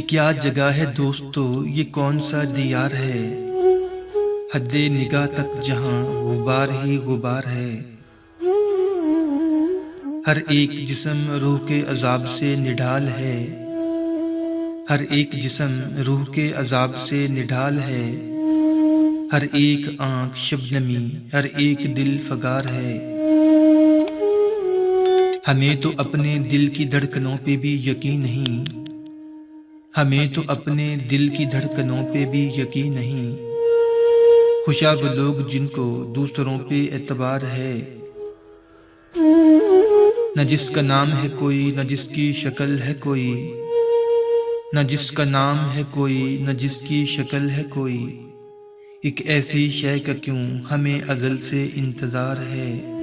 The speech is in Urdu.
کیا جگہ ہے دوستو، یہ کون سا دیار ہے، حد نگاہ تک جہاں غبار ہی غبار ہے۔ ہر ایک جسم روح کے عذاب سے نڈھال ہے، ہر ایک جسم روح کے عذاب سے نڈھال ہے۔ ہر ایک آنکھ شبنمی، ہر ایک دل فگار ہے۔ ہمیں تو اپنے دل کی دھڑکنوں پہ بھی یقین نہیں، ہمیں تو اپنے دل کی دھڑکنوں پہ بھی یقین نہیں۔ خوشا وہ لوگ جن کو دوسروں پہ اعتبار ہے، نہ جس کا نام ہے کوئی، نہ جس کی شکل ہے کوئی، نہ جس کا نام ہے کوئی، نہ جس کی شکل ہے کوئی۔ ایک ایسی شے کا کیوں ہمیں ازل سے انتظار ہے۔